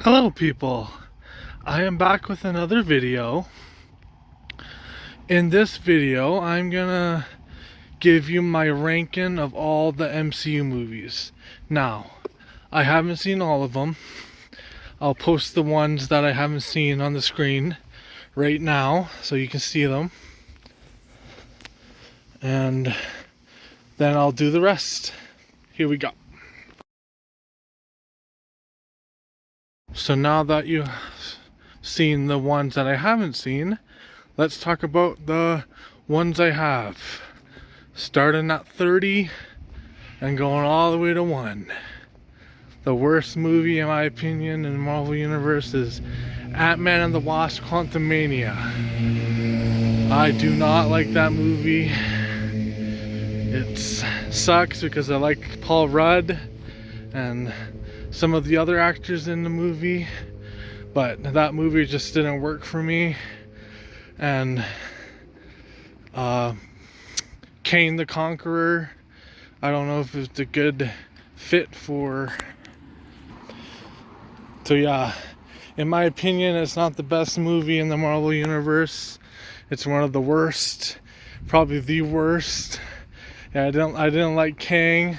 Hello people, I am back with another video. In this video, I'm gonna give you my ranking of all the MCU movies. Now, I haven't seen all of them. I'll post the ones that I haven't seen on the screen right now so you can see them. And then I'll do the rest. Here we go. So now that you've seen the ones that I haven't seen, let's talk about the ones I have. Starting at 30 and going all the way to 1. The worst movie in my opinion in the Marvel Universe is Ant-Man and the Wasp: Quantumania. I do not like that movie. It sucks because I like Paul Rudd and some of the other actors in the movie, but that movie just didn't work for me. And Kang the Conqueror, I don't know if it's a good fit for. So yeah, in my opinion, it's not the best movie in the Marvel Universe. It's one of the worst, probably the worst. Yeah, I didn't like Kang.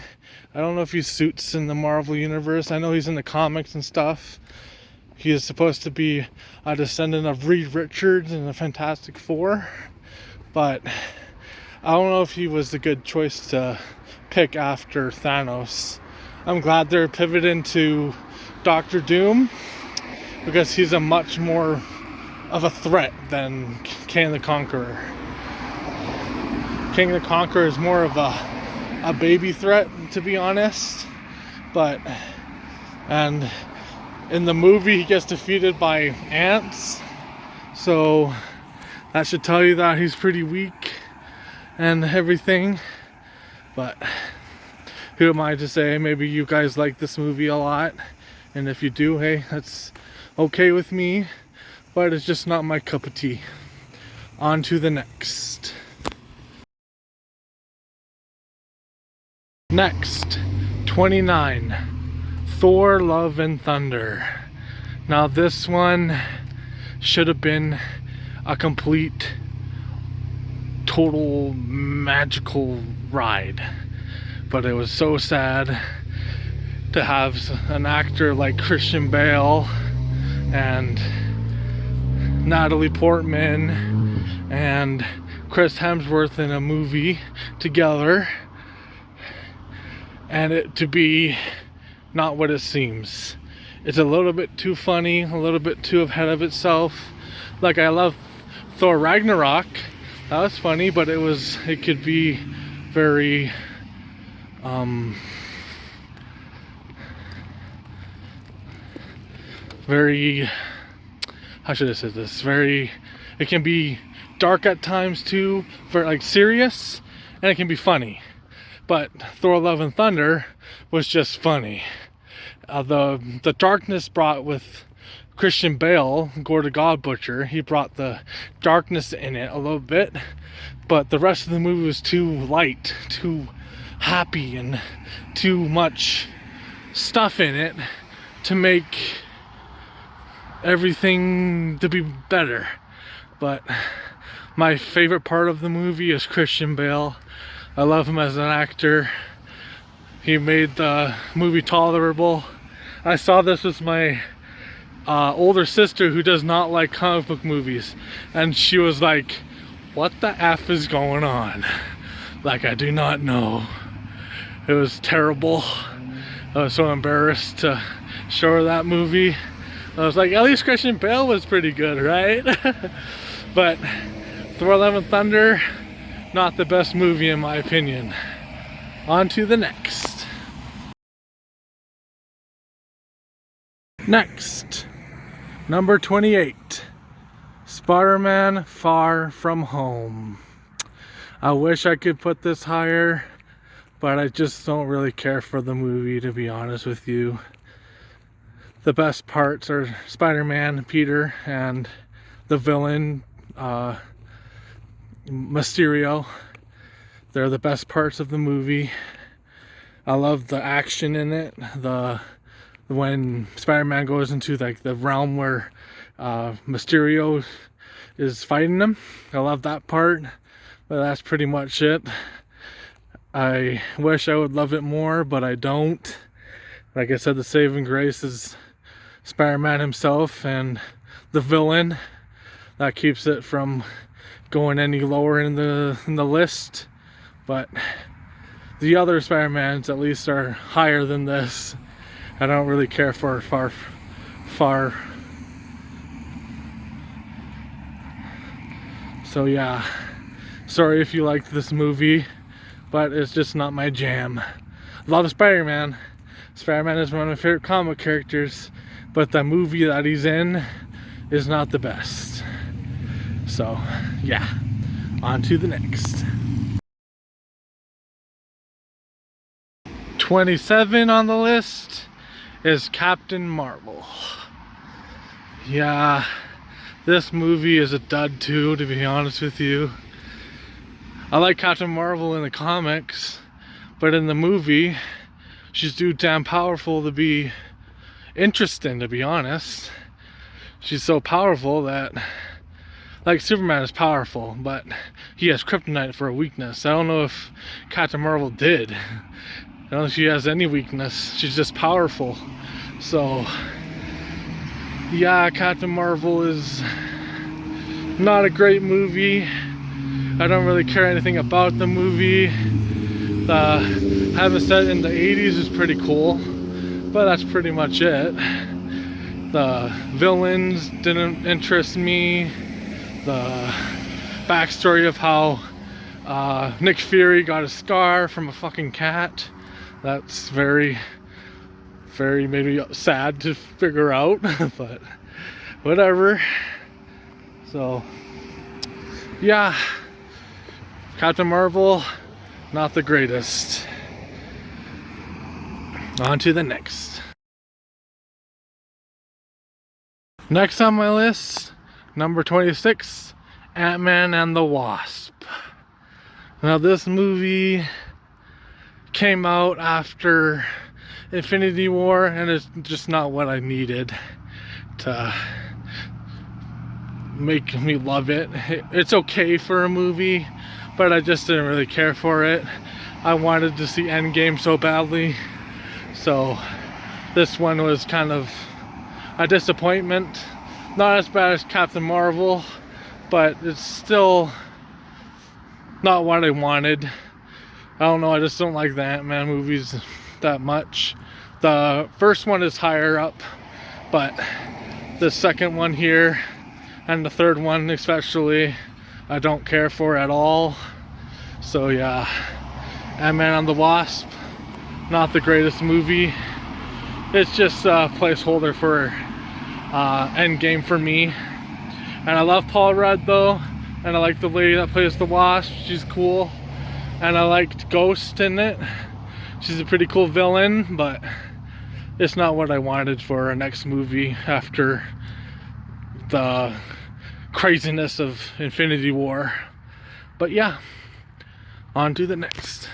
I don't know if he suits in the Marvel Universe. I know he's in the comics and stuff. He is supposed to be a descendant of Reed Richards in the Fantastic Four, but I don't know if he was the good choice to pick after Thanos. I'm glad they're pivoting to Doctor Doom because he's a much more of a threat than Kang the Conqueror. Kang the Conqueror is more of a baby threat, to be honest, and in the movie he gets defeated by ants, so that should tell you that he's pretty weak and everything. But who am I to say? Maybe you guys like this movie a lot, and if you do, hey, that's okay with me, but it's just not my cup of tea. On to the next. Next, 29, Thor: Love and Thunder. Now this one should have been a complete, total magical ride, but it was so sad to have an actor like Christian Bale and Natalie Portman and Chris Hemsworth in a movie together, and it to be not what it seems. It's a little bit too funny, a little bit too ahead of itself. Like, I love Thor Ragnarok, that was funny, but it could be very very, how should I say this, it can be dark at times too, very like serious, and it can be funny. But Thor: Love and Thunder was just funny. The darkness brought with Christian Bale, Gore the God Butcher, he brought the darkness in it a little bit, but the rest of the movie was too light, too happy, and too much stuff in it to make everything to be better. But my favorite part of the movie is Christian Bale. I love him as an actor. He made the movie tolerable. I saw this with my older sister who does not like comic book movies, and she was like, what the F is going on? Like, I do not know. It was terrible. I was so embarrassed to show her that movie. I was like, at least Christian Bale was pretty good, right? But Thor: Love and Thunder, not the best movie in my opinion. On to the next. Next, number 28, Spider-Man: Far From Home. I wish I could put this higher, but I just don't really care for the movie, to be honest with you. The best parts are Spider-Man, Peter, and the villain, Mysterio. They're the best parts of the movie. I love the action in it, the when Spider-Man goes into like the realm where Mysterio is fighting him. I love that part, but that's pretty much it. I wish I would love it more, but I don't. Like I said, the saving grace is Spider-Man himself and the villain. That keeps it from going any lower in the list. But the other Spider-Mans at least are higher than this. I don't really care for far. So yeah, sorry if you liked this movie, but it's just not my jam. Love Spider-Man. Spider-Man is one of my favorite comic characters, but the movie that he's in is not the best. So yeah, on to the next. 27 on the list is Captain Marvel. Yeah, this movie is a dud too, to be honest with you. I like Captain Marvel in the comics, but in the movie, she's too damn powerful to be interesting, to be honest. She's so powerful that, like, Superman is powerful, but he has kryptonite for a weakness. I don't know if Captain Marvel did. I don't know if she has any weakness. She's just powerful. So yeah, Captain Marvel is not a great movie. I don't really care anything about the movie. Having set in the 80s is pretty cool, but that's pretty much it. The villains didn't interest me. The backstory of how Nick Fury got a scar from a fucking cat, that's very maybe sad to figure out, but whatever. So yeah, Captain Marvel, not the greatest. On to the next. Next on my list, number 26, Ant-Man and the Wasp. Now this movie came out after Infinity War, and it's just not what I needed to make me love it. It's okay for a movie, but I just didn't really care for it. I wanted to see Endgame so badly, so this one was kind of a disappointment. Not as bad as Captain Marvel, but it's still not what I wanted. I don't know, I just don't like the Ant-Man movies that much. The first one is higher up, but the second one here and the third one especially, I don't care for at all. So yeah, Ant-Man and the Wasp, not the greatest movie. It's just a placeholder for Endgame for me. And I love Paul Rudd though, and I like the lady that plays the Wasp, she's cool. And I liked Ghost in it. She's a pretty cool villain, but it's not what I wanted for our next movie after the craziness of Infinity War. But yeah, on to the next.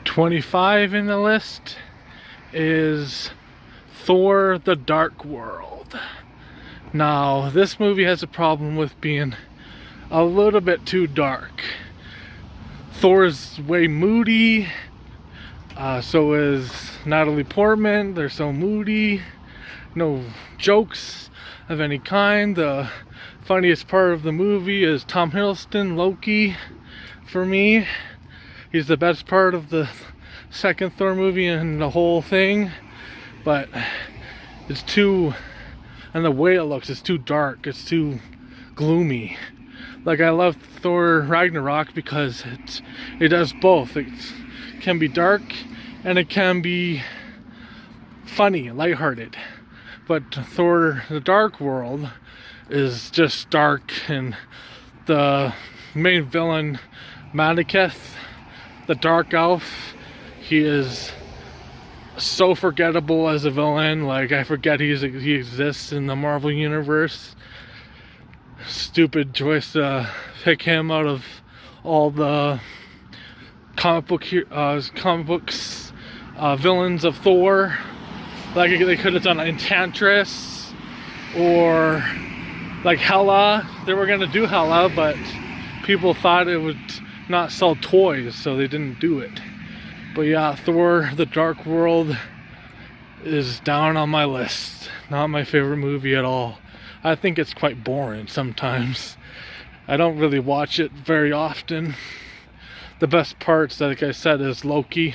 25 in the list is Thor: The Dark World. Now, this movie has a problem with being a little bit too dark. Thor's way moody, so is Natalie Portman. They're so moody, no jokes of any kind. The funniest part of the movie is Tom Hiddleston, Loki, for me. He's the best part of the second Thor movie and the whole thing, but it's too, and the way it looks, it's too dark, it's too gloomy. Like, I love Thor Ragnarok because it does both. It can be dark and it can be funny, lighthearted. But Thor: The Dark World is just dark, and the main villain, Malekith, the Dark Elf, he is so forgettable as a villain. Like, I forget he exists in the Marvel Universe. Stupid choice to pick him out of all the comic books villains of Thor. Like they could have done Enchantress or like Hela. They were gonna do Hela, but people thought it would not sell toys, so they didn't do it. But yeah, Thor: The Dark World is down on my list. Not my favorite movie at all. I think it's quite boring sometimes. I don't really watch it very often. The best parts, like I said, is Loki.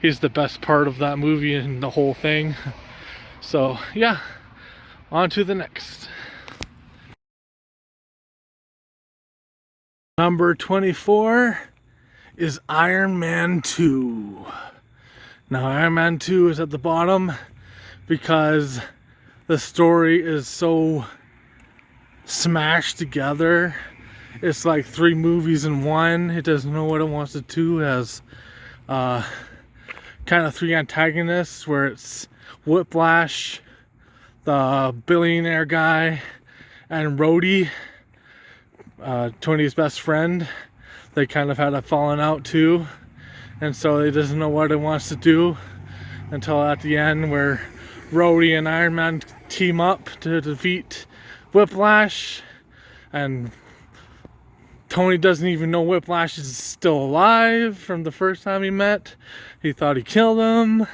He's the best part of that movie and the whole thing. So yeah, on to the next. Number 24 is Iron Man 2. Now Iron Man 2 is at the bottom because the story is so smashed together. It's like 3 movies in one. It doesn't know what it wants to do. It has kind of 3 antagonists where it's Whiplash, the billionaire guy, and Rhodey, Tony's best friend. They kind of had a falling out too, and so it doesn't know what it wants to do until at the end where Rhodey and Iron Man team up to defeat Whiplash, and Tony doesn't even know Whiplash is still alive from the first time he met. He thought he killed him,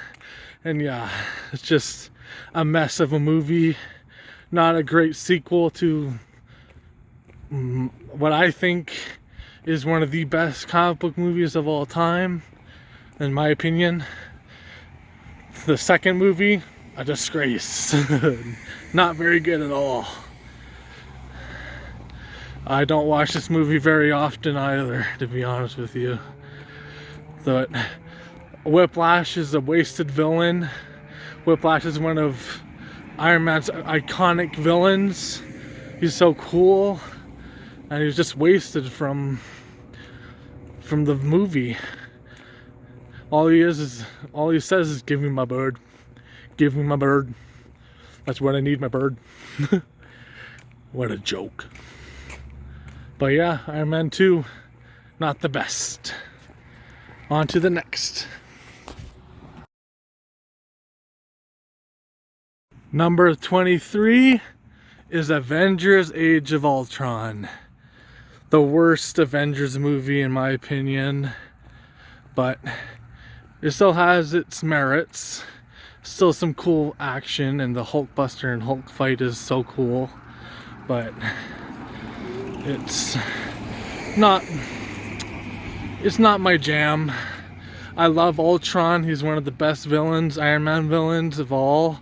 and yeah, it's just a mess of a movie. Not a great sequel to what I think is one of the best comic book movies of all time, in my opinion. The second movie, a disgrace. Not very good at all. I don't watch this movie very often either, to be honest with you. But Whiplash is a wasted villain. Whiplash is one of Iron Man's iconic villains. He's so cool, and he's just wasted from the movie. All he says is give me my bird. Give me my bird. That's what I need, my bird. What a joke. But yeah, Iron Man 2, not the best. On to the next. Number 23 is Avengers: Age of Ultron. The worst Avengers movie in my opinion, but it still has its merits. Still some cool action, and the Hulkbuster and Hulk fight is so cool, but it's not my jam. I love Ultron. He's one of the best villains, Iron Man villains of all.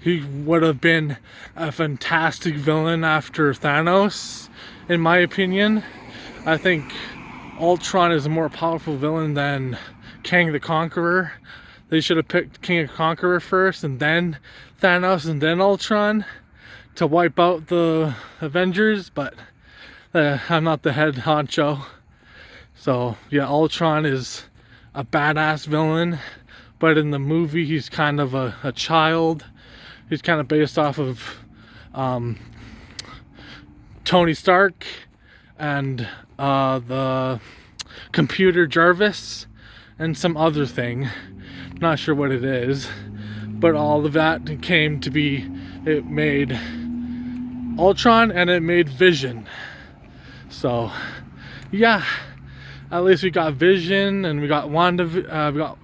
He would have been a fantastic villain after Thanos, in my opinion. I think Ultron is a more powerful villain than Kang the Conqueror. They should have picked King the Conqueror first, and then Thanos, and then Ultron to wipe out the Avengers, but I'm not the head honcho. So yeah, Ultron is a badass villain, but in the movie he's kind of a child. He's kind of based off of Tony Stark and the computer Jarvis and some other thing. Not sure what it is, but all of that came to be, it made Ultron and it made Vision. So yeah, at least we got Vision, and we got we got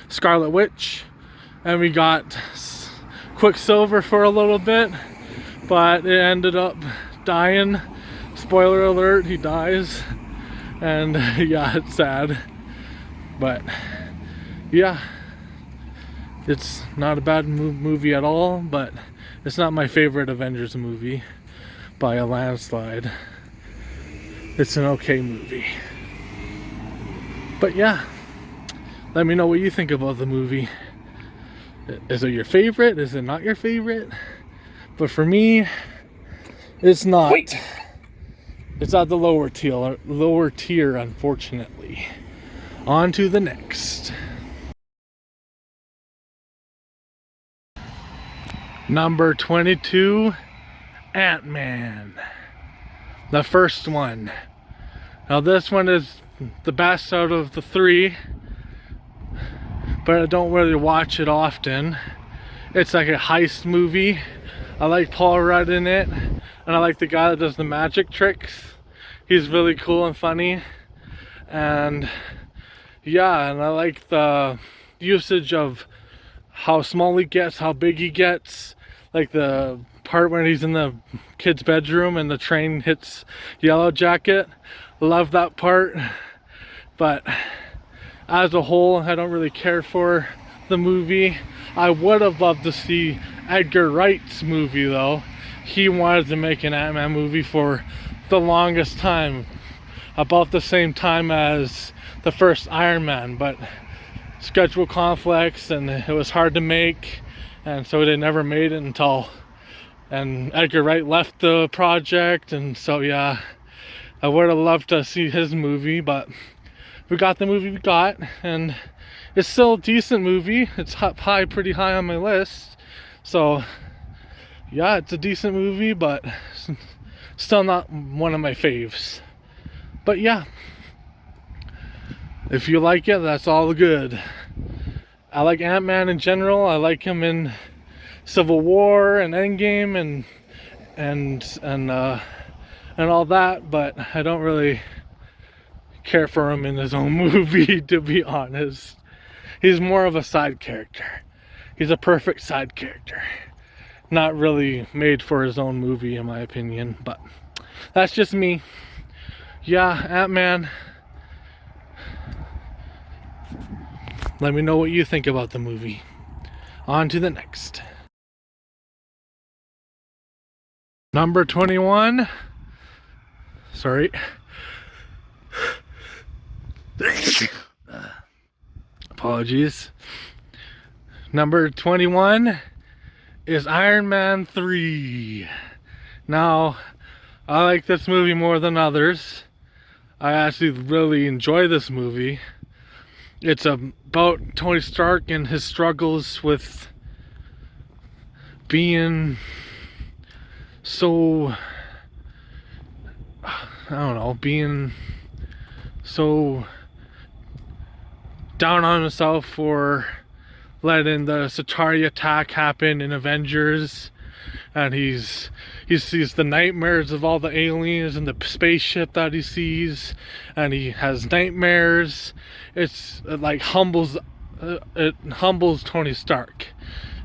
Scarlet Witch, and we got Quicksilver for a little bit, but it ended up dying. Spoiler alert, he dies, and yeah, it's sad, but yeah, it's not a bad movie at all, but it's not my favorite Avengers movie by a landslide. It's an okay movie. But yeah, let me know what you think about the movie. Is it your favorite? Is it not your favorite? But for me, it's not. Wait. It's at the lower tier, unfortunately. On to the next. Number 22, Ant-Man. The first one. Now this one is the best out of the three, but I don't really watch it often. It's like a heist movie. I like Paul Rudd in it, and I like the guy that does the magic tricks. He's really cool and funny. And yeah, and I like the usage of how small he gets, how big he gets. Like the part when he's in the kid's bedroom and the train hits Yellow Jacket. Love that part. But as a whole, I don't really care for the movie. I would have loved to see Edgar Wright's movie though. He wanted to make an Ant-Man movie for the longest time, about the same time as the first Iron Man, but schedule conflicts and it was hard to make, and so they never made it and Edgar Wright left the project, and so yeah, I would have loved to see his movie, but we got the movie we got, and it's still a decent movie. It's pretty high on my list, so yeah, it's a decent movie, but still not one of my faves. But yeah, if you like it, that's all good. I like Ant-Man in general. I like him in Civil War and Endgame and all that, but I don't really care for him in his own movie, to be honest. He's more of a side character. He's a perfect side character. Not really made for his own movie, in my opinion, but that's just me. Yeah, Ant-Man. Let me know what you think about the movie. On to the next. Number 21. Sorry. Apologies. Number 21 is Iron Man 3. Now, I like this movie more than others. I actually really enjoy this movie. It's about Tony Stark and his struggles with being so, being so down on himself for letting the Chitauri attack happen in Avengers, and he sees the nightmares of all the aliens and the spaceship that he sees, and he has nightmares. It humbles Tony Stark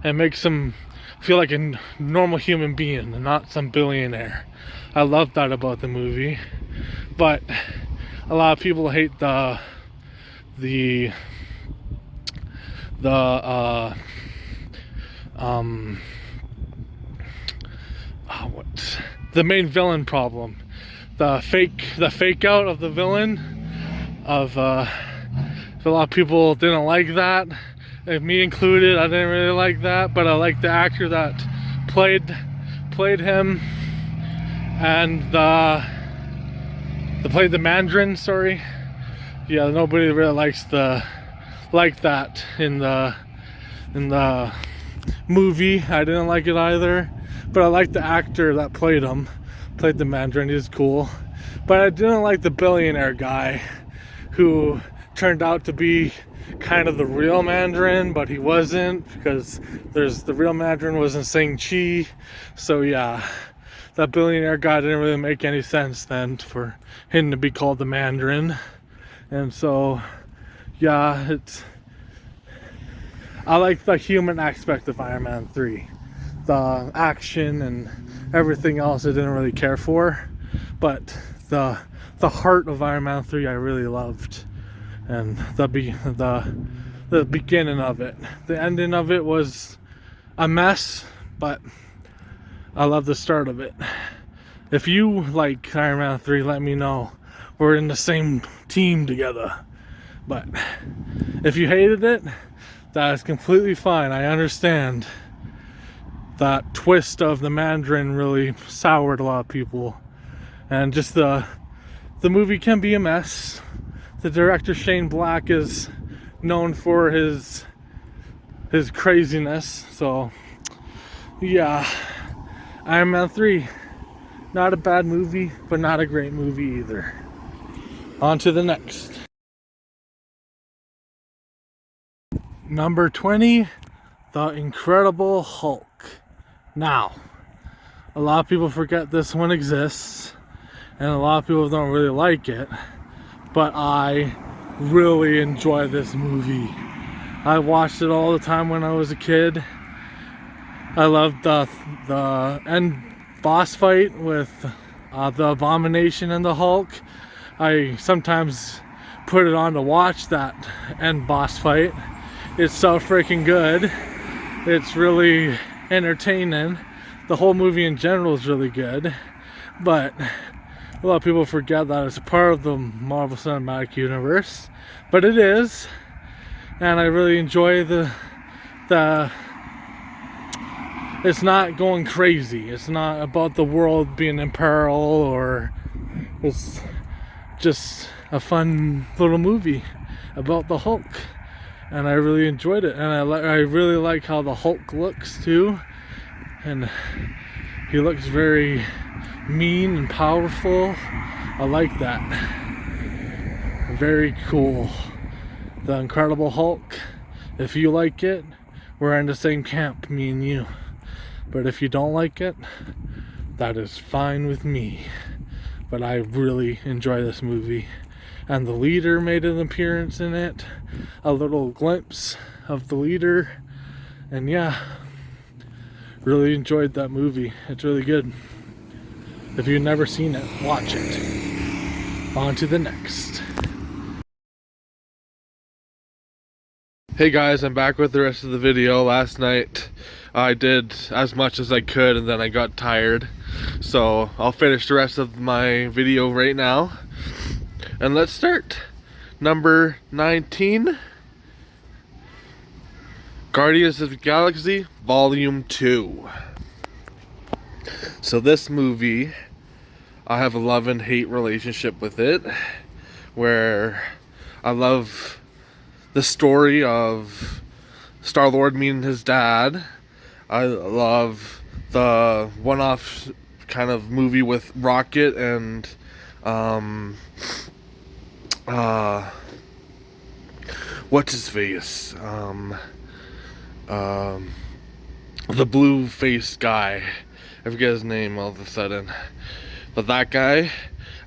and makes him feel like a normal human being and not some billionaire. I love that about the movie, but a lot of people hate the main villain problem, the fake out of the villain of a lot of people didn't like that, and me included. I didn't really like that, but I like the actor that played him, and played the Mandarin. Sorry, yeah, nobody really likes that in the movie. I didn't like it either, but I like the actor that played the Mandarin. He's cool, but I didn't like the billionaire guy who turned out to be kind of the real Mandarin, but he wasn't, because the real Mandarin was in Shang-Chi. So yeah, that billionaire guy didn't really make any sense then for him to be called the Mandarin. And so yeah, I like the human aspect of Iron Man 3. The action and everything else I didn't really care for, but the heart of Iron Man 3 I really loved, and the beginning of it. The ending of it was a mess, but I love the start of it. If you like Iron Man 3, let me know. We're in the same team together. But if you hated it, that is completely fine. I understand. That twist of the Mandarin really soured a lot of people, and just the movie can be a mess. The director Shane Black is known for his craziness, so yeah, Iron Man 3, not a bad movie, but not a great movie either. On to the next. Number 20, The Incredible Hulk. Now, a lot of people forget this one exists, and a lot of people don't really like it, but I really enjoy this movie. I watched it all the time when I was a kid. I loved the end boss fight with the Abomination and the Hulk. I sometimes put it on to watch that end boss fight. It's so freaking good. It's really entertaining. The whole movie in general is really good, but a lot of people forget that it's a part of the Marvel Cinematic Universe, but it is, and I really enjoy the it's not going crazy. It's not about the world being in peril, or it's just a fun little movie about the Hulk, and I really enjoyed it. And I really like how the Hulk looks too, and he looks very mean and powerful. I like that. Very cool. The Incredible Hulk. If you like it, we're in the same camp, me and you. But if you don't like it, that is fine with me. But I really enjoy this movie. And the leader made an appearance in it. A little glimpse of the leader. And yeah, really enjoyed that movie. It's really good. If you've never seen it, watch it. On to the next. Hey guys, I'm back with the rest of the video. Last night I did as much as I could and then I got tired. So I'll finish the rest of my video right now. And let's start. Number 19. Guardians of the Galaxy Volume 2. So this movie, I have a love and hate relationship with it, where I love the story of Star-Lord meeting his dad. I love the one-off kind of movie with Rocket and what's his face? The blue-faced guy. I forget his name all of a sudden. But that guy,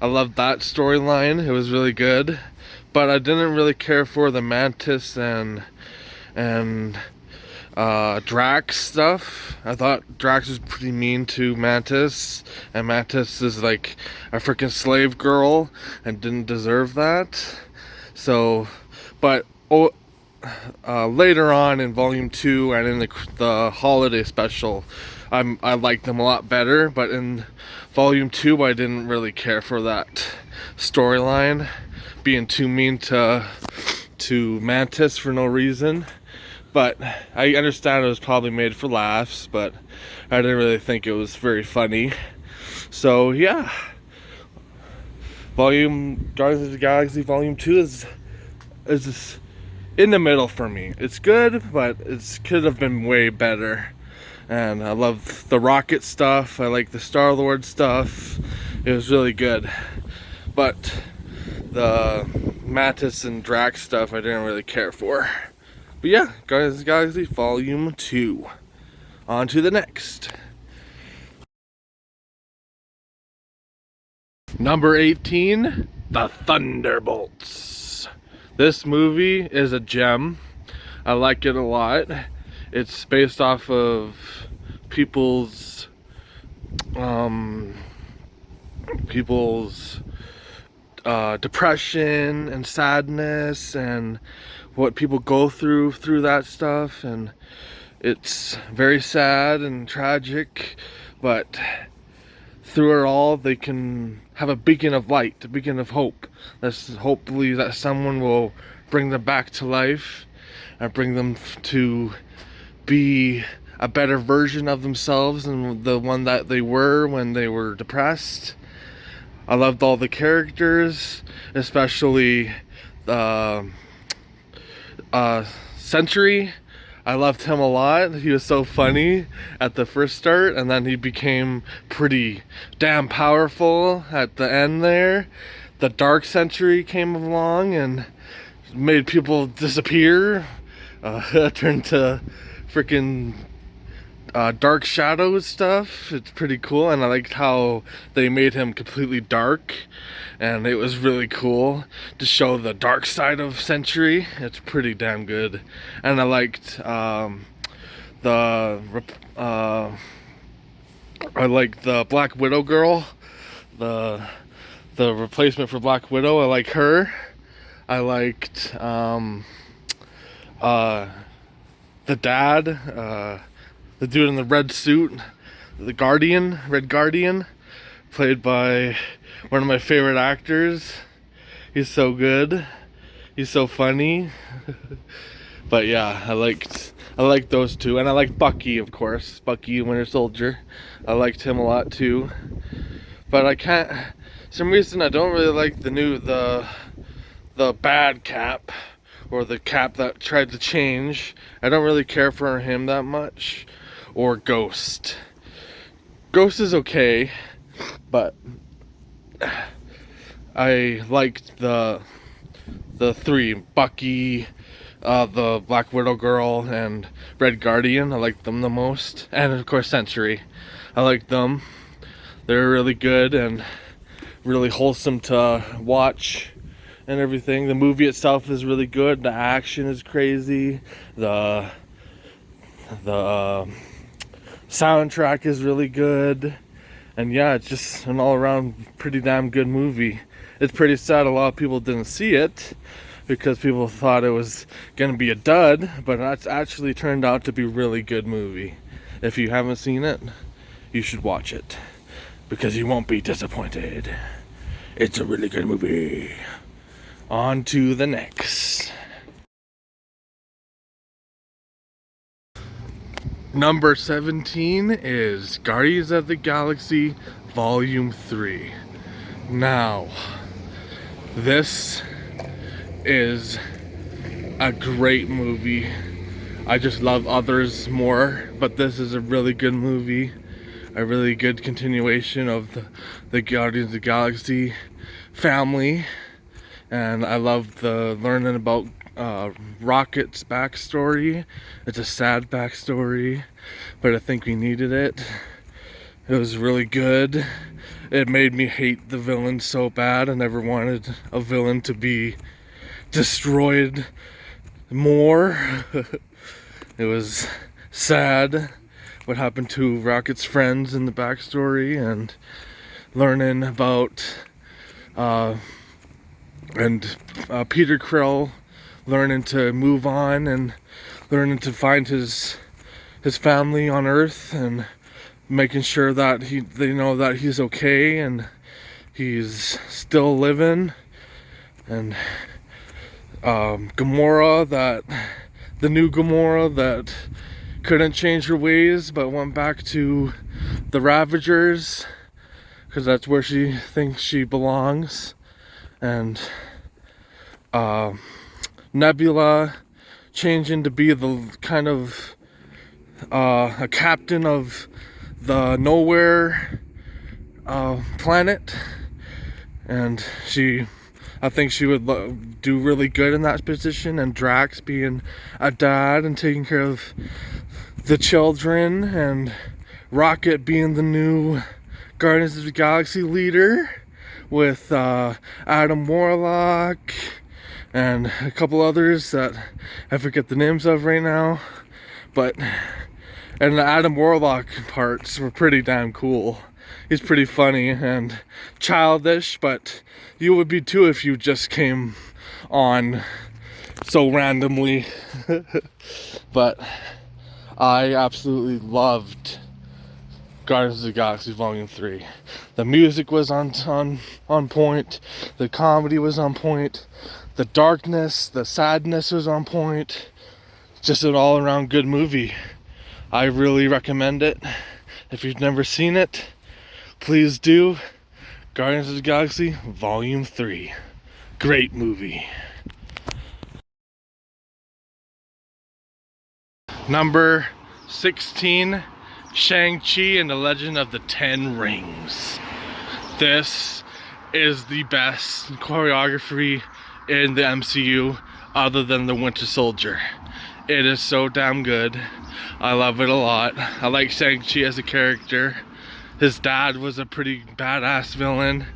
I loved that storyline. It was really good. But I didn't really care for the Mantis and Drax stuff. I thought Drax was pretty mean to Mantis, and Mantis is like a freaking slave girl and didn't deserve that. So, but later on in Volume 2 and in the holiday special, I liked them a lot better. But in Volume 2, I didn't really care for that storyline, being too mean to Mantis for no reason. But I understand it was probably made for laughs, but I didn't really think it was very funny. So yeah, Guardians of the Galaxy Volume 2 is just in the middle for me. It's good, but it could have been way better. And I love the Rocket stuff. I like the Star-Lord stuff. It was really good. But the Mantis and Drax stuff I didn't really care for. But yeah, Guardians of the Galaxy Volume 2. On to the next. Number 18, The Thunderbolts. This movie is a gem. I like it a lot. It's based off of people's depression and sadness and what people go through that stuff, and it's very sad and tragic, but through it all they can have a beacon of light, a beacon of hope. That's hopefully that someone will bring them back to life and bring them to be a better version of themselves than the one that they were when they were depressed. I loved all the characters, especially Sentry. I loved him a lot. He was so funny at the first start, and then he became pretty damn powerful at the end there. the Dark Century came along and made people disappear, turned to freaking Dark Shadows stuff. It's pretty cool, and I liked how they made him completely dark, and it was really cool to show the dark side of Century. It's pretty damn good. And I liked I like the Black Widow girl, the replacement for Black Widow. I like her. I liked the dad, the dude in the red suit, the Red Guardian, played by one of my favorite actors. He's so good. He's so funny. But yeah, I liked those two, and I liked Bucky, of course. Bucky, Winter Soldier. I liked him a lot too. But I can't. For some reason, I don't really like the bad Cap, or the Cap that tried to change. I don't really care for him that much. Or Ghost. Ghost is okay, but I liked the three: Bucky, the Black Widow girl, and Red Guardian. I liked them the most, and of course Century. I liked them. They're really good and really wholesome to watch and everything. The movie itself is really good. The action is crazy. The soundtrack is really good. And yeah, it's just an all-around pretty damn good movie. It's pretty sad a lot of people didn't see it because people thought it was gonna be a dud, but that's actually turned out to be a really good movie. If you haven't seen it, you should watch it because you won't be disappointed. It's a really good movie. On to the next. Number 17 is Guardians of the Galaxy Volume 3. Now, this is a great movie. I just love others more, but this is a really good movie. A really good continuation of the Guardians of the Galaxy family. And I love the learning about Rocket's backstory. It's a sad backstory, but I think we needed it. It was really good. It made me hate the villain so bad. I never wanted a villain to be destroyed more. It was sad what happened to Rocket's friends in the backstory, and learning about Peter Krill learning to move on and learning to find his family on Earth, and making sure that they know that he's okay and he's still living. And Gamora, the new Gamora that couldn't change her ways but went back to the Ravagers because that's where she thinks she belongs. And Nebula changing to be the kind of a captain of the Nowhere planet, and I think she would do really good in that position. And Drax being a dad and taking care of the children, and Rocket being the new Guardians of the Galaxy leader with Adam Warlock and a couple others that I forget the names of right now. And the Adam Warlock parts were pretty damn cool. He's pretty funny and childish, but you would be too if you just came on so randomly. But I absolutely loved Guardians of the Galaxy Volume 3. The music was on point. The comedy was on point. The darkness, the sadness was on point. Just an all-around good movie. I really recommend it. If you've never seen it, please do. Guardians of the Galaxy Volume 3. Great movie. Number 16, Shang-Chi and the Legend of the Ten Rings. This is the best choreography in the MCU other than the Winter Soldier. It is so damn good. I love it a lot. I like Shang-Chi as a character. His dad was a pretty badass villain,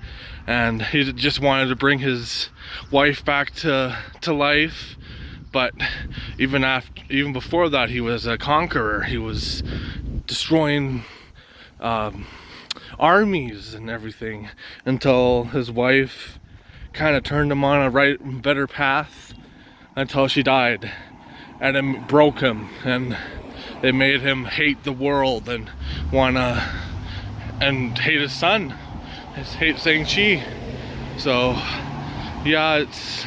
and he just wanted to bring his wife back to life. But even before that, he was a conqueror. He was destroying armies and everything until his wife kind of turned him on a better path until she died, and it broke him, and it made him hate the world and hate his son, hate Shang-Chi. So yeah, it's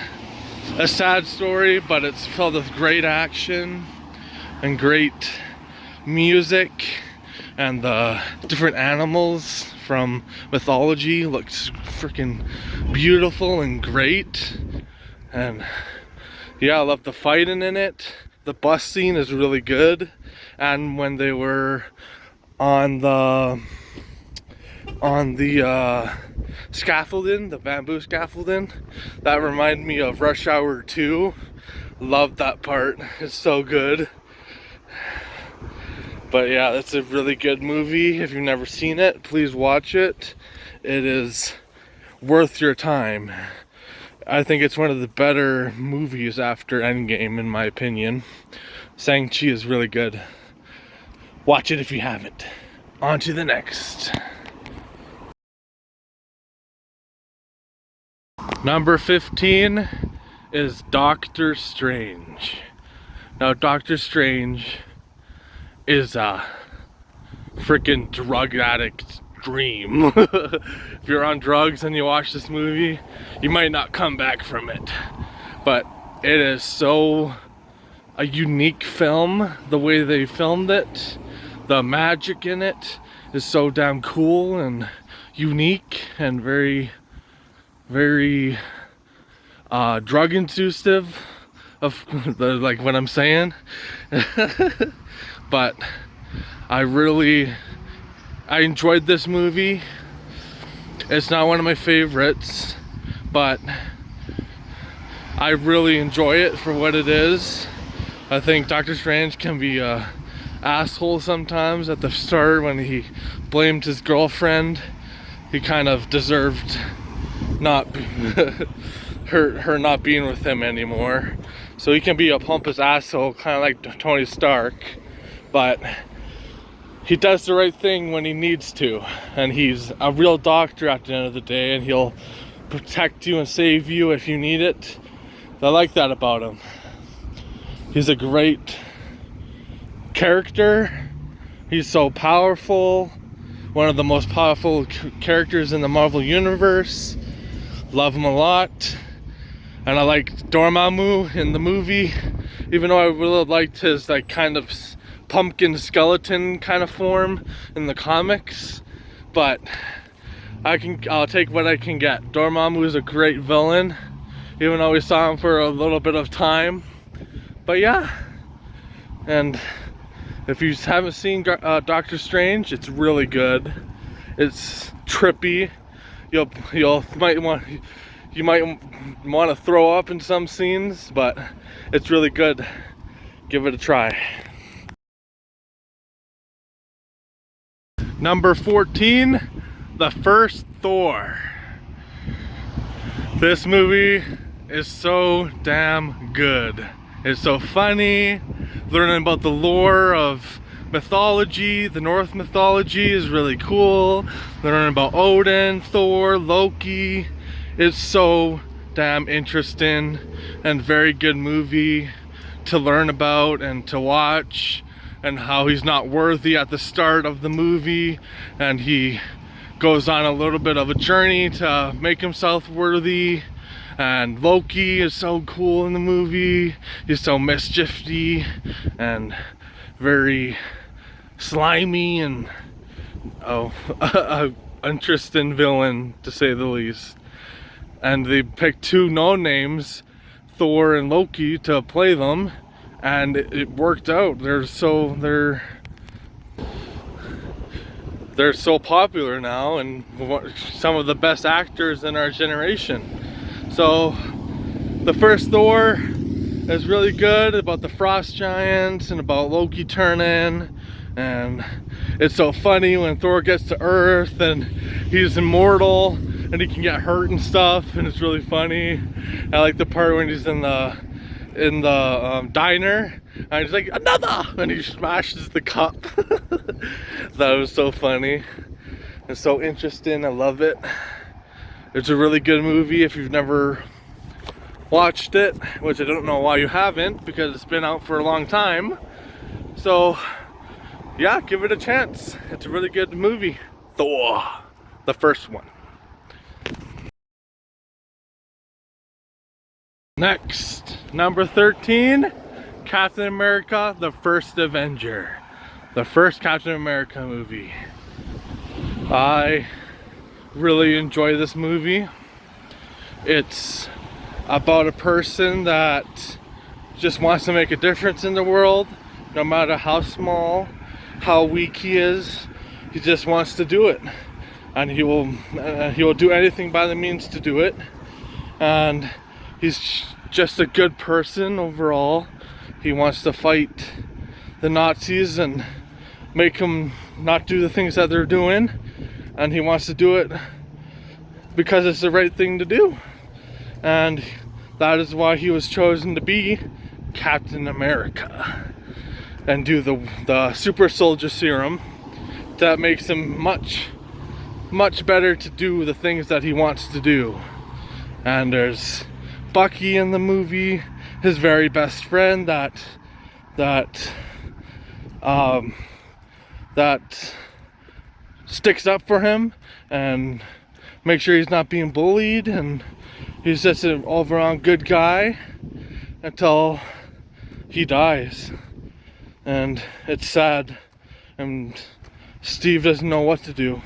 a sad story, but it's filled with great action and great music, and the different animals from mythology looks freaking beautiful and great. And yeah, I love the fighting in it. The bus scene is really good, and when they were on the scaffolding, the bamboo scaffolding, that reminded me of Rush Hour 2. Love that part. It's so good. But yeah, that's a really good movie. If you've never seen it, please watch it. It is worth your time. I think it's one of the better movies after Endgame, in my opinion. Shang-Chi is really good. Watch it if you haven't. On to the next. Number 15 is Doctor Strange. Now, Doctor Strange is a freaking drug addict's dream. If you're on drugs and you watch this movie, you might not come back from it. But it is so a unique film. The way they filmed it, the magic in it is so damn cool and unique and very, very drug inducive of like what I'm saying. But I enjoyed this movie. It's not one of my favorites, but I really enjoy it for what it is. I think Doctor Strange can be a asshole sometimes at the start when he blamed his girlfriend. He kind of deserved not her not being with him anymore. So he can be a pompous asshole, kind of like Tony Stark, but he does the right thing when he needs to, and he's a real doctor at the end of the day, and he'll protect you and save you if you need it. I like that about him. He's a great character. He's so powerful. One of the most powerful characters in the Marvel Universe. Love him a lot. And I like Dormammu in the movie, even though I really liked his like kind of pumpkin skeleton kind of form in the comics. But I'll take what I can get. Dormammu is a great villain, even though we saw him for a little bit of time. But yeah, and if you haven't seen Doctor Strange, it's really good. It's trippy. You might want to throw up in some scenes, but it's really good. Give it a try. Number 14, the first Thor. This movie is so damn good. It's so funny. Learning about the lore of mythology, the Norse mythology, is really cool. Learning about Odin, Thor, Loki. It's so damn interesting and very good movie to learn about and to watch, and how he's not worthy at the start of the movie, and he goes on a little bit of a journey to make himself worthy. And Loki is so cool in the movie. He's so mischiefy and very slimy and a interesting villain, to say the least. And they picked two no-names, Thor and Loki, to play them, and it worked out. They're they're so popular now and some of the best actors in our generation. So the first Thor is really good, about the frost giants and about Loki turning, and it's so funny when Thor gets to Earth and he's immortal and he can get hurt and stuff, and it's really funny. I like the part when he's in the diner and he's like, another, and he smashes the cup. That was so funny. It's so interesting. I love it. It's a really good movie if you've never watched it, which I don't know why you haven't, because it's been out for a long time. So yeah, give it a chance. It's a really good movie. Thor, the first one. Next, number 13, Captain America, the First Avenger. The first Captain America movie. I really enjoy this movie. It's about a person that just wants to make a difference in the world, no matter how small, how weak he is. He just wants to do it, and he will do anything by the means to do it. And he's just a good person overall. He wants to fight the Nazis and make them not do the things that they're doing, and he wants to do it because it's the right thing to do. And that is why he was chosen to be Captain America and do the super soldier serum that makes him much better to do the things that he wants to do. And there's Bucky in the movie, his very best friend that sticks up for him and make sure he's not being bullied, and he's just an all-around good guy until he dies. And it's sad, and Steve doesn't know what to do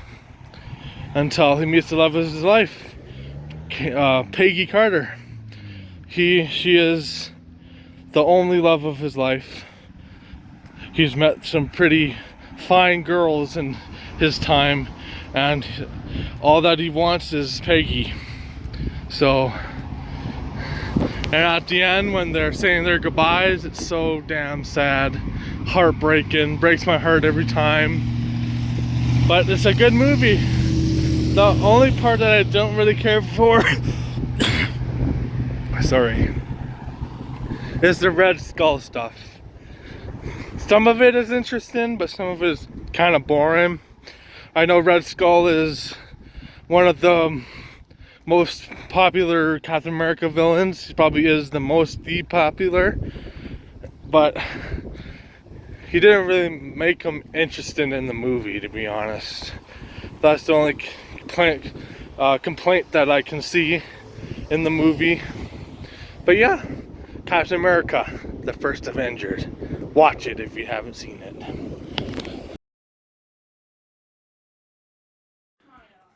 until he meets the love of his life, Peggy Carter. She is the only love of his life. He's met some pretty fine girls in his time, and all that he wants is Peggy. So, and at the end when they're saying their goodbyes, it's so damn sad, heartbreaking, breaks my heart every time. But it's a good movie. The only part that I don't really care for sorry, is the Red Skull stuff. Some of it is interesting, but some of it is kind of boring. I know Red Skull is one of the most popular Captain America villains. He probably is the most popular, but he didn't really make him interesting in the movie, to be honest. That's the only complaint that I can see in the movie. But yeah, Captain America, the First Avengers. Watch it if you haven't seen it.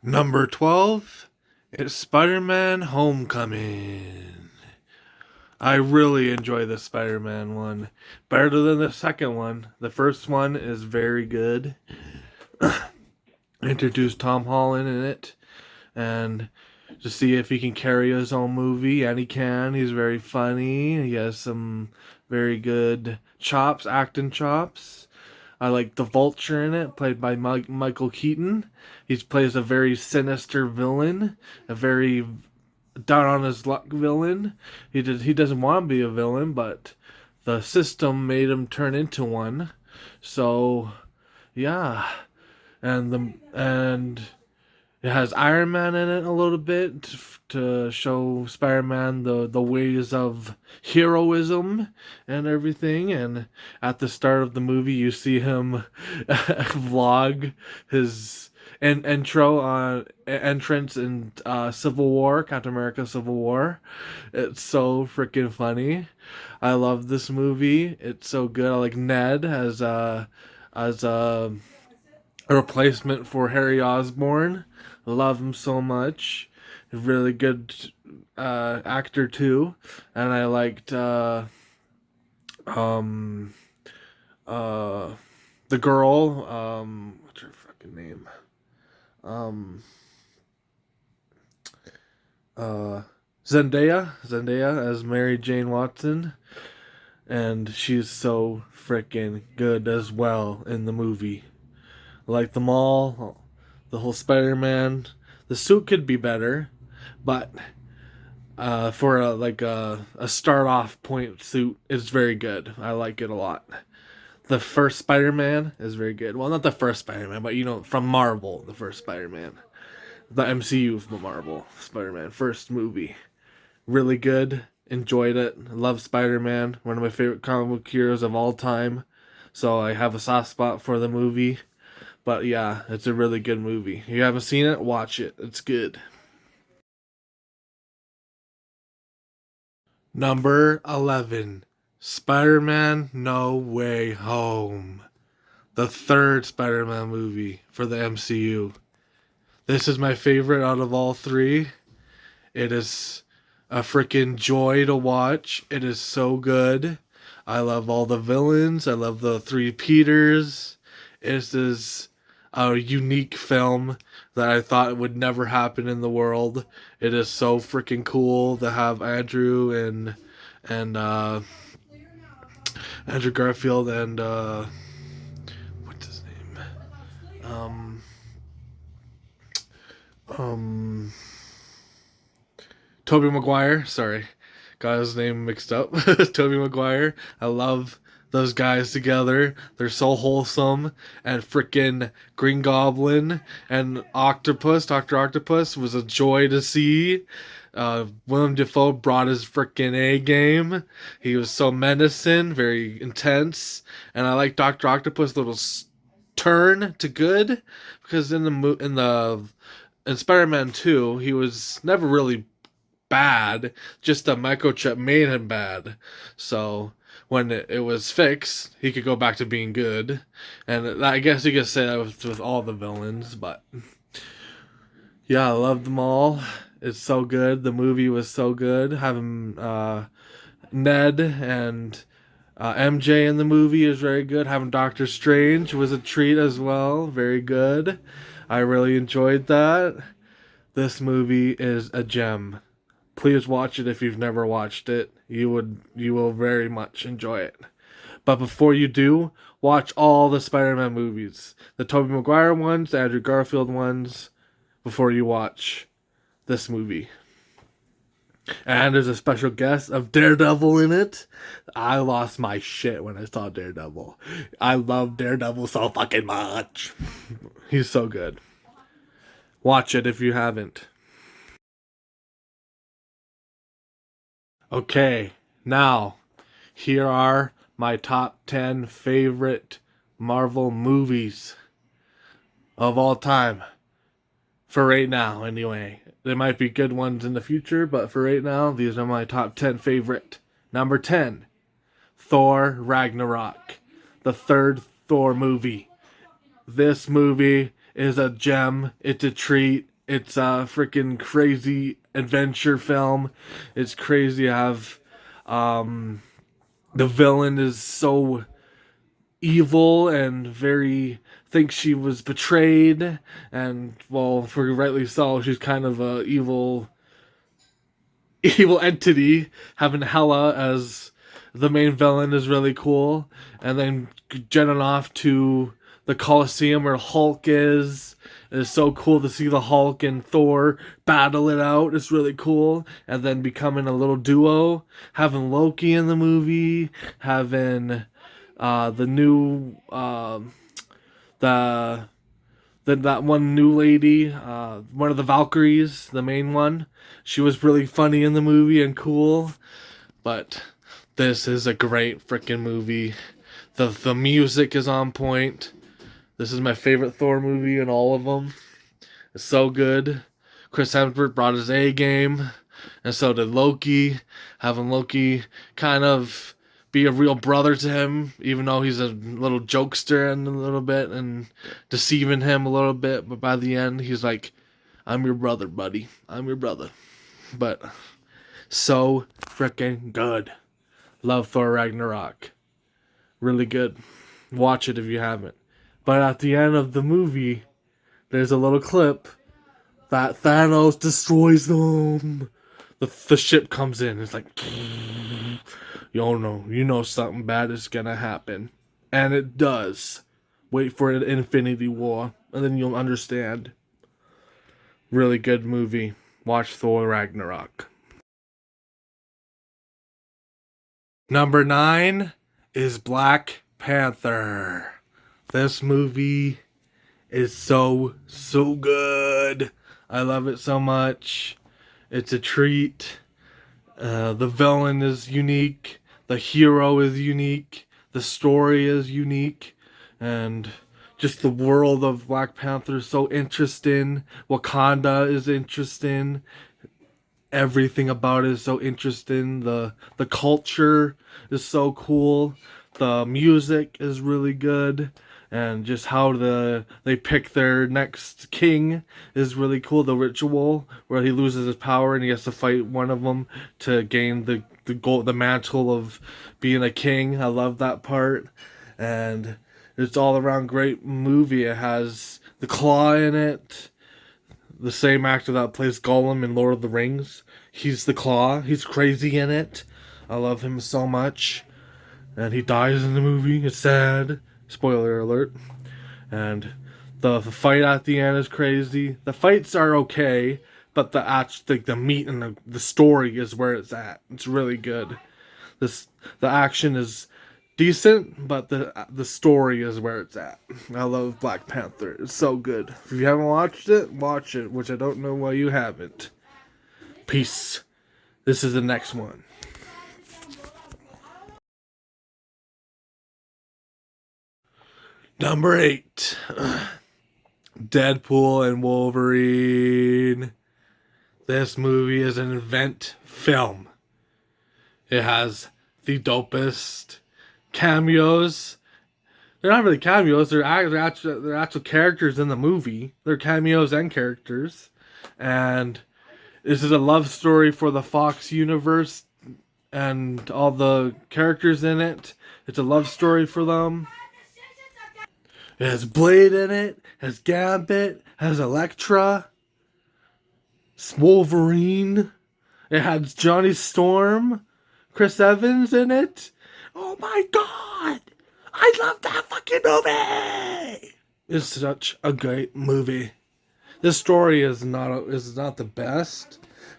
Number 12 is Spider-Man Homecoming. I really enjoy the Spider-Man one. Better than the second one. The first one is very good. Introduced Tom Holland in it, and to see if he can carry his own movie, and he can. He's very funny. He has some very good acting chops. I like the Vulture in it, played by Michael Keaton. He plays a very sinister villain, a very down on his luck villain. He doesn't want to be a villain, but the system made him turn into one. So, yeah, and it has Iron Man in it a little bit to show Spider-Man the ways of heroism and everything. And at the start of the movie, you see him vlog his entrance in Civil War, Captain America Civil War. It's so freaking funny. I love this movie. It's so good. I like Ned as a replacement for Harry Osborn. Love him so much. A really good actor too. And I liked the girl, what's her fucking name? Um, uh, Zendaya as Mary Jane Watson, and she's so freaking good as well in the movie. Like them all, the whole Spider-Man. The suit could be better, but for a start off point suit, it's very good. I like it a lot. The first Spider-Man is very good. Well, not the first Spider-Man, but from Marvel, the first Spider-Man, the MCU from Marvel Spider-Man, first movie, really good. Enjoyed it. Love Spider-Man, one of my favorite comic book heroes of all time. So I have a soft spot for the movie. But yeah, it's a really good movie. If you haven't seen it, watch it. It's good. Number 11, Spider-Man No Way Home. The third Spider-Man movie for the MCU. This is my favorite out of all three. It is a freaking joy to watch. It is so good. I love all the villains. I love the three Peters. It is a unique film that I thought would never happen in the world. It is so freaking cool to have and Andrew Garfield and what's his name? Um um Tobey Maguire, sorry. Got his name mixed up. Tobey Maguire. I love those guys together. They're so wholesome. And freaking Green Goblin and Octopus, Dr. Octopus, was a joy to see. Willem Dafoe brought his freaking A game. He was so menacing, very intense. And I like Dr. Octopus' little turn to good, because in Spider-Man 2, he was never really bad, just the microchip made him bad. So when it was fixed, he could go back to being good. And I guess you could say that with all the villains, but yeah, I love them all. It's so good. The movie was so good. Having Ned and MJ in the movie is very good. Having Doctor Strange was a treat as well. Very good. I really enjoyed that. This movie is a gem. Please watch it if you've never watched it. You will very much enjoy it. But before you do, watch all the Spider-Man movies. The Tobey Maguire ones, the Andrew Garfield ones, before you watch this movie. And there's a special guest of Daredevil in it. I lost my shit when I saw Daredevil. I love Daredevil so fucking much. He's so good. Watch it if you haven't. Okay, now, here are my top 10 favorite Marvel movies of all time. For right now, anyway. There might be good ones in the future, but for right now, these are my top 10 favorite. Number 10, Thor Ragnarok, the third Thor movie. This movie is a gem. It's a treat. It's a freaking crazy adventure film. It's crazy to have the villain is so evil and very thinks she was betrayed, and well, for rightly so, she's kind of a evil entity. Having Hela as the main villain is really cool, and then jetting off to the Colosseum where Hulk is. It's so cool to see the Hulk and Thor battle it out. It's really cool. And then becoming a little duo. Having Loki in the movie. Having the new that one new lady, one of the Valkyries, the main one. She was really funny in the movie and cool. But this is a great freaking movie. The music is on point. This is my favorite Thor movie in all of them. It's so good. Chris Hemsworth brought his A game, and so did Loki. Having Loki kind of be a real brother to him, even though he's a little jokester and a little bit and deceiving him a little bit. But by the end, he's like, "I'm your brother, buddy. I'm your brother." But so freaking good. Love Thor Ragnarok. Really good. Watch it if you haven't. But at the end of the movie, there's a little clip that Thanos destroys them. The ship comes in. It's like, you know something bad is gonna happen. And it does. Wait for an Infinity War, and then you'll understand. Really good movie. Watch Thor Ragnarok. Number 9 is Black Panther. This movie is so good. I love it so much. It's a treat. The villain is unique. The hero is unique. The story is unique. And just the world of Black Panther is so interesting. Wakanda is interesting. Everything about it is so interesting. The culture is so cool. The music is really good, and just how they pick their next king is really cool. The ritual where he loses his power and he has to fight one of them to gain the mantle of being a king. I love that part, and it's all around great movie. It has the Claw in it, the same actor that plays Gollum in Lord of the Rings. He's the Claw. He's crazy in it. I love him so much. And he dies in the movie. It's sad. Spoiler alert. And the fight at the end is crazy. The fights are okay, but the meat and the story is where it's at. It's really good. The action is decent, but the story is where it's at. I love Black Panther. It's so good. If you haven't watched it, watch it, which I don't know why you haven't. Peace. This is the next one. Number 8. Deadpool and Wolverine. This movie is an event film. It has the dopest cameos. They're not really cameos. They're actual characters in the movie. They're cameos and characters. And this is a love story for the Fox universe and all the characters in it. It's a love story for them. It has Blade in it, has Gambit, has Elektra, Wolverine. It has Johnny Storm, Chris Evans in it. Oh my god! I love that fucking movie! It's such a great movie. This story is not the best,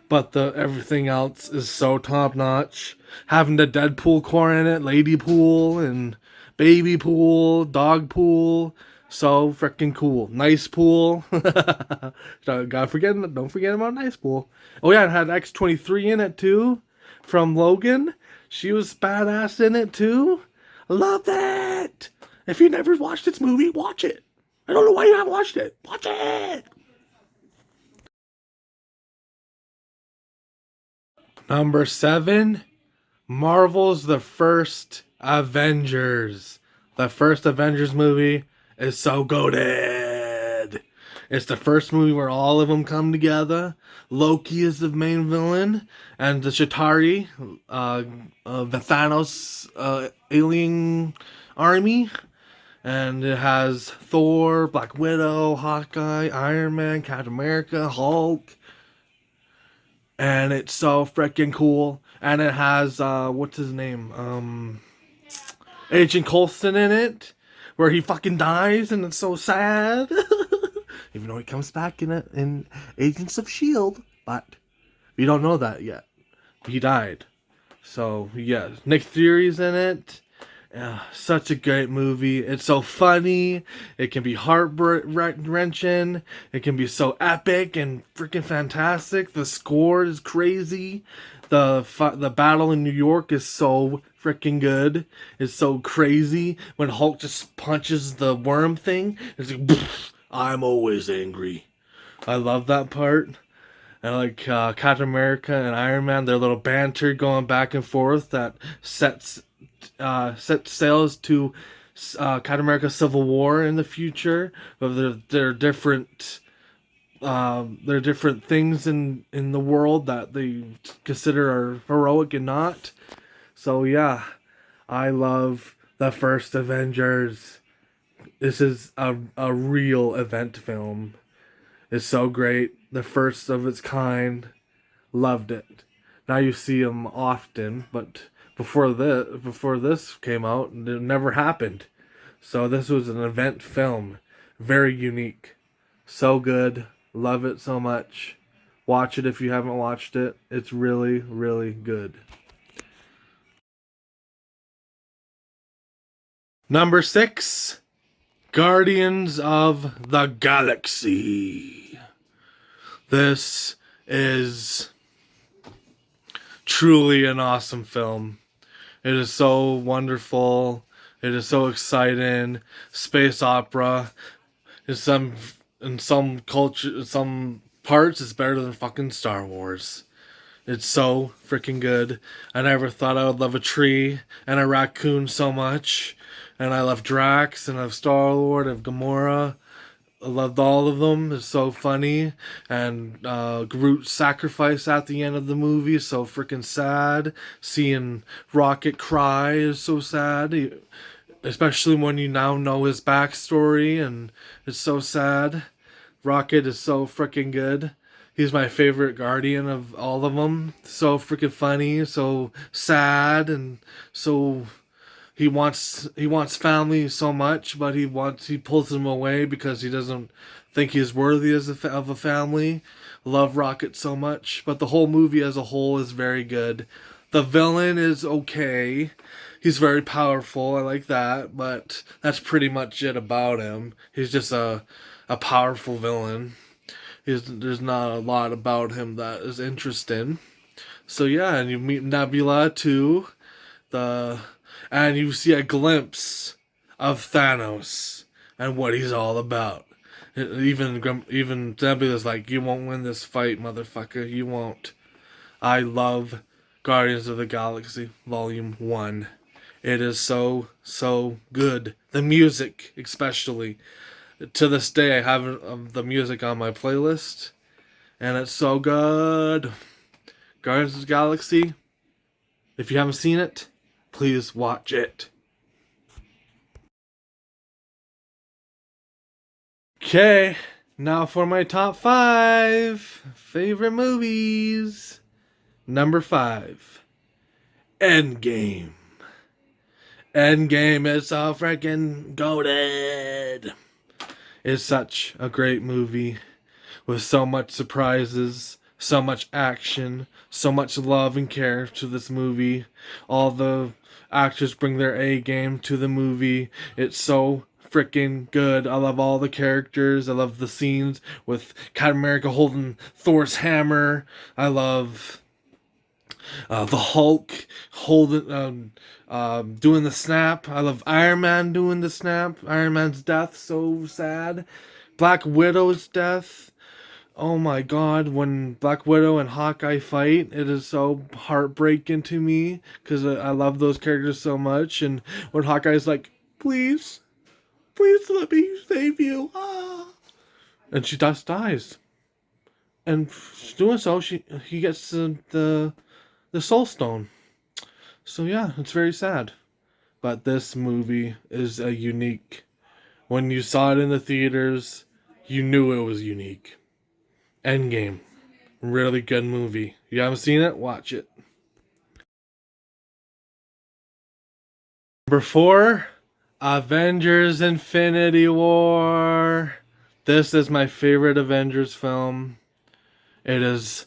but the everything else is so top notch. Having the Deadpool core in it, Lady Pool and Baby Pool, Dog Pool, so freaking cool. Nice Pool. Don't forget about Nice Pool. Oh yeah, it had X-23 in it too, from Logan. She was badass in it too. Love that. If you never watched this movie, watch it. I don't know why you haven't watched it. Watch it. Number 7, Marvel's The First Avengers. The first Avengers movie is so goated. It's the first movie where all of them come together. Loki is the main villain, and the Chitauri, the Thanos alien army. And it has Thor, Black Widow, Hawkeye, Iron Man, Captain America, Hulk. And it's so freaking cool. And it has what's his name? Agent Coulson in it, where he fucking dies, and it's so sad. Even though he comes back in Agents of Shield, but we don't know that yet. He died. So yeah, Nick Fury's in it. Such a great movie. It's so funny. It can be heart-wrenching. It can be so epic and freaking fantastic. The score is crazy. The battle in New York is so freaking good. It's so crazy. When Hulk just punches the worm thing, it's like, I'm always angry. I love that part. And like Captain America and Iron Man, their little banter going back and forth that sets sails to Captain America Civil War in the future. But there are different things in the world that they consider are heroic and not. So yeah, I love the first Avengers. This is a real event film. It's so great. The first of its kind. Loved it. Now you see them often, but before this came out, it never happened. So this was an event film. Very unique. So good. Love it so much. Watch it if you haven't watched it. It's really, really good. Number 6, Guardians of the Galaxy. This is truly an awesome film. It is so wonderful. It is so exciting. Space opera. In some culture, some parts, it's better than fucking Star Wars. It's so freaking good. I never thought I would love a tree and a raccoon so much. And I love Drax, and I love Star-Lord, I love Gamora. I loved all of them. It's so funny. And Groot's sacrifice at the end of the movie is so freaking sad. Seeing Rocket cry is so sad. Especially when you now know his backstory, and it's so sad. Rocket is so freaking good. He's my favorite Guardian of all of them. So freaking funny, so sad, and so he wants family so much, but he pulls them away because he doesn't think he's worthy of a family. Love Rocket so much, but the whole movie as a whole is very good. The villain is okay. He's very powerful. I like that, but that's pretty much it about him. He's just a powerful villain. There's not a lot about him that is interesting. So yeah, and you meet Nebula too. And you see a glimpse of Thanos and what he's all about. Even Nebula's like, you won't win this fight, motherfucker. You won't. I love Guardians of the Galaxy Volume 1. It is so, so good. The music, especially. To this day, I have the music on my playlist, and it's so good. Guardians of the Galaxy, if you haven't seen it, please watch it. Okay, now for my top 5 favorite movies. Number 5, Endgame. Endgame is so freaking goated. It's such a great movie with so much surprises, so much action, so much love and care to this movie. All the actors bring their A game to the movie. It's so freaking good. I love all the characters. I love the scenes with Captain America holding Thor's hammer. I love the Hulk holding, doing the snap. I love Iron Man doing the snap. Iron Man's death, so sad. Black Widow's death. Oh my god, when Black Widow and Hawkeye fight, it is so heartbreaking to me because I love those characters so much. And when Hawkeye's like, please, please let me save you. Ah. And she just dies. And doing so, he gets the Soul Stone. So yeah, it's very sad. But this movie is a unique. When you saw it in the theaters, you knew it was unique. Endgame. Really good movie. You haven't seen it? Watch it. Number 4, Avengers Infinity War. This is my favorite Avengers film. It is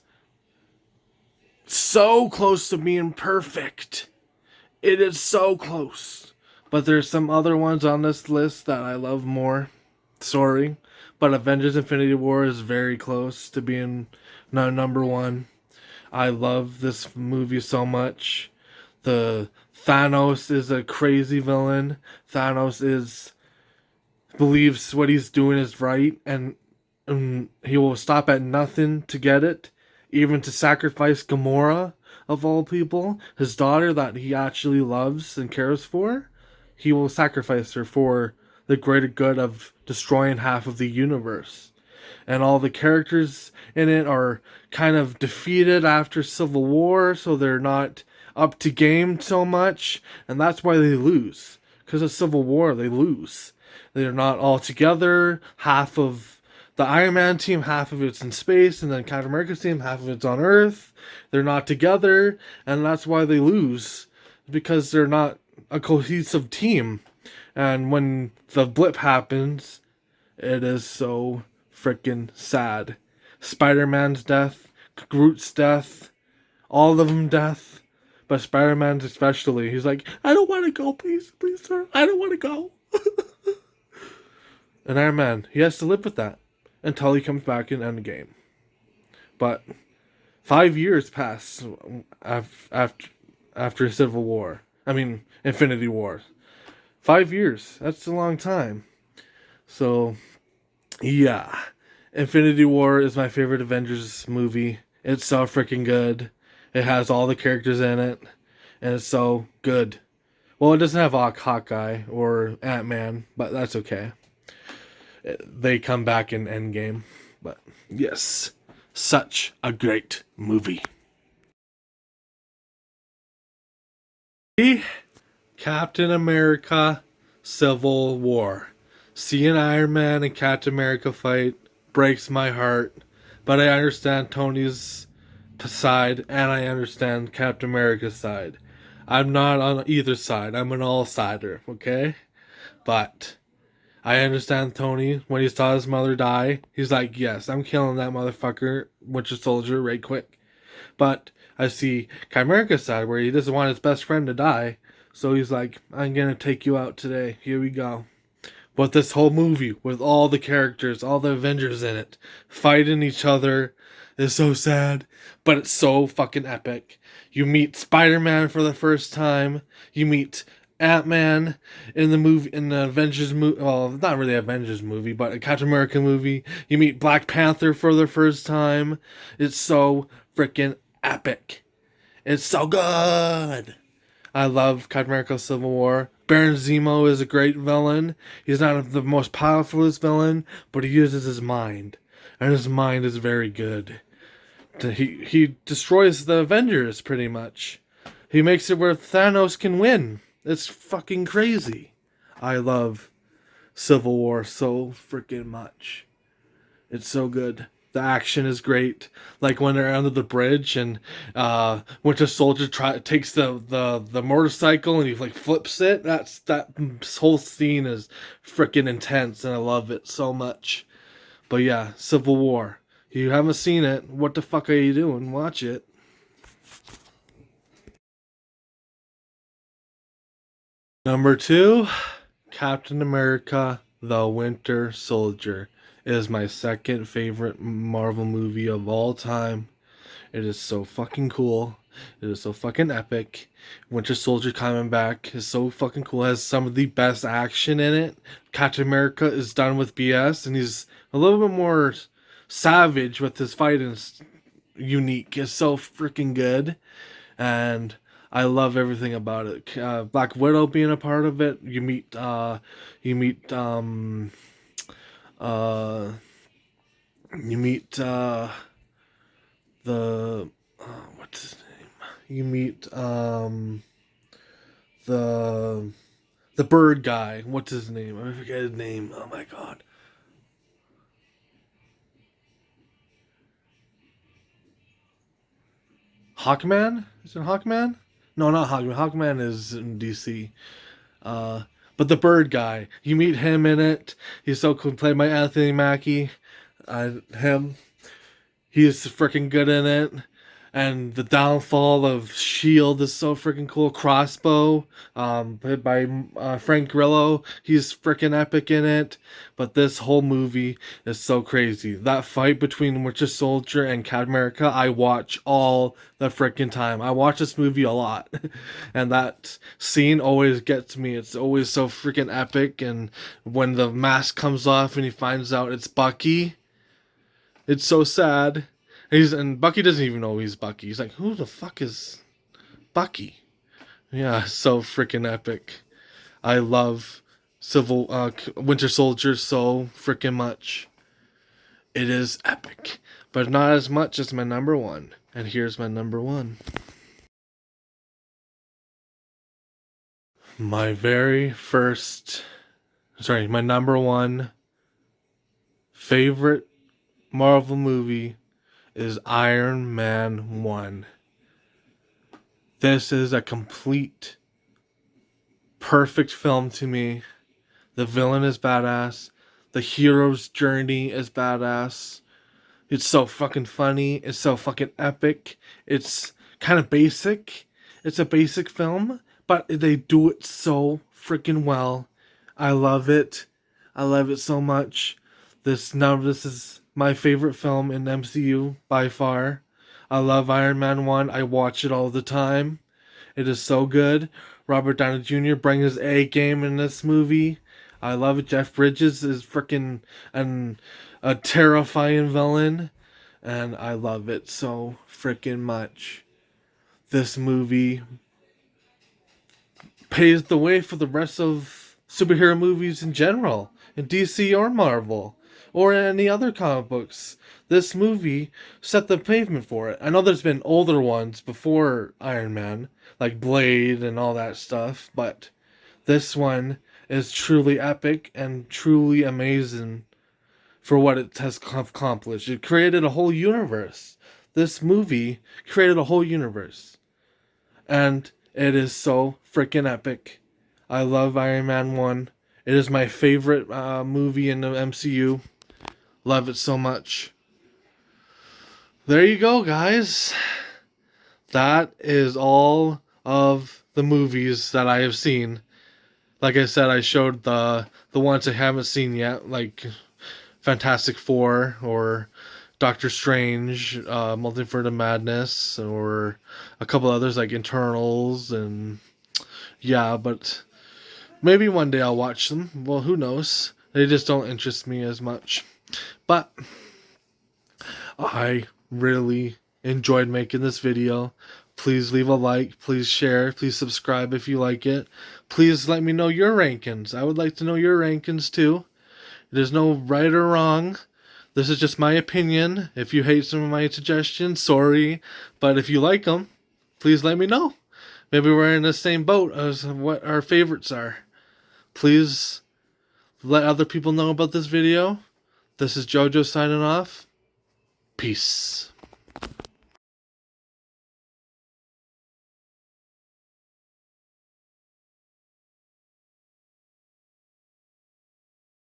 so close to being perfect. It is so close. But there's some other ones on this list that I love more. Sorry. But Avengers Infinity War is very close to being number 1. I love this movie so much. The Thanos is a crazy villain. Thanos believes what he's doing is right, and he will stop at nothing to get it, even to sacrifice Gamora, of all people, his daughter that he actually loves and cares for. He will sacrifice her for the greater good of destroying half of the universe. And all the characters in it are kind of defeated after Civil War, so they're not up to game so much, and that's why they lose. because of Civil War, they lose. They're not all together. Half of the Iron Man team, half of it's in space, and then Captain America's team, half of it's on Earth. They're not together, and that's why they lose, because they're not a cohesive team. And when the blip happens, it is so freaking sad. Spider-Man's death, Groot's death, all of them death, but Spider-Man's especially. He's like, I don't want to go, please, please, sir. I don't want to go. And Iron Man, he has to live with that until he comes back in Endgame. But 5 years pass after Civil War. I mean, Infinity War. 5 years. That's a long time. So, yeah. Infinity War is my favorite Avengers movie. It's so freaking good. It has all the characters in it. And it's so good. Well, it doesn't have Hawkeye or Ant-Man, but that's okay. They come back in Endgame. But, yes. Such a great movie. Captain America Civil War. Seeing Iron Man and Captain America fight breaks my heart, but I understand Tony's side and I understand Captain America's side. I'm not on either side. I'm an all-sider, okay? But I understand Tony. When he saw his mother die, he's like, yes, I'm killing that motherfucker, Winter Soldier, right quick. But I see Captain America's side where he doesn't want his best friend to die. So he's like, I'm gonna take you out today. Here we go. But this whole movie, with all the characters, all the Avengers in it, fighting each other, is so sad. But it's so fucking epic. You meet Spider-Man for the first time. You meet Ant-Man in the movie, in the Avengers movie. Well, not really Avengers movie, but a Captain America movie. You meet Black Panther for the first time. It's so freaking epic. It's so good. I love Captain America Civil War. Baron Zemo is a great villain. He's not the most powerful villain, but he uses his mind. And his mind is very good. He destroys the Avengers, pretty much. He makes it where Thanos can win. It's fucking crazy. I love Civil War so freaking much. It's so good. The action is great. Like when they're under the bridge and Winter Soldier takes the motorcycle and he like flips it. That whole scene is freaking intense and I love it so much. But yeah, Civil War. If you haven't seen it, what the fuck are you doing? Watch it. Number 2, Captain America: The Winter Soldier is my second favorite Marvel movie of all time. It is so fucking cool. It is so fucking epic. Winter Soldier coming back is so fucking cool. It has some of the best action in it. Captain America is done with BS and he's a little bit more savage with his fighting. Unique. It's so freaking good. And I love everything about it. Black Widow being a part of it. Uh, you meet the what's his name? You meet the bird guy. What's his name? I forget his name. Oh my god. Hawkman? Is it Hawkman? No, not Hawkman. Hawkman is in DC. Uh, but the bird guy, you meet him in it. He's so cool. Played by Anthony Mackie. Him. He's freaking good in it. And the downfall of Shield is so freaking cool. Crossbow, played by Frank Grillo. He's freaking epic in it. But this whole movie is so crazy. That fight between Winter Soldier and Captain America, I watch all the freaking time. I watch this movie a lot. And that scene always gets me. It's always so freaking epic. And when the mask comes off and he finds out it's Bucky, it's so sad. And Bucky doesn't even know he's Bucky. He's like, who the fuck is Bucky? Yeah, so freaking epic. I love Winter Soldier so freaking much. It is epic, but not as much as my number 1. And here's my number 1. My my number one favorite Marvel movie is Iron Man 1. This is a complete, perfect film to me. The villain is badass. The hero's journey is badass. It's so fucking funny. It's so fucking epic. It's kind of basic. It's a basic film, but they do it so freaking well. I love it. I love it so much. This is my favorite film in MCU by far. I love Iron Man 1. I watch it all the time. It is so good. Robert Downey Jr. brings his A game in this movie. I love it. Jeff Bridges is freaking a terrifying villain, and I love it so freaking much. This movie paves the way for the rest of superhero movies in general, in DC or Marvel, or any other comic books. This movie set the pavement for it. I know there's been older ones before Iron Man, like Blade and all that stuff, but this one is truly epic and truly amazing for what it has accomplished. It created a whole universe. This movie created a whole universe. And it is so freaking epic. I love Iron Man 1. It is my favorite movie in the MCU. Love it so much. There you go, guys. That is all of the movies that I have seen. Like I said, I showed the ones I haven't seen yet, like Fantastic Four or Doctor Strange, Multiverse of Madness, or a couple others like Internals, and yeah, but maybe one day I'll watch them. Well, who knows? They just don't interest me as much. But I really enjoyed making this video. Please leave a like, please share, please subscribe if you like it. Please let me know your rankings. I would like to know your rankings too. There's no right or wrong. This is just my opinion. If you hate some of my suggestions, sorry. But if you like them, please let me know. Maybe we're in the same boat as what our favorites are. Please let other people know about this video. This is JoJo signing off. Peace.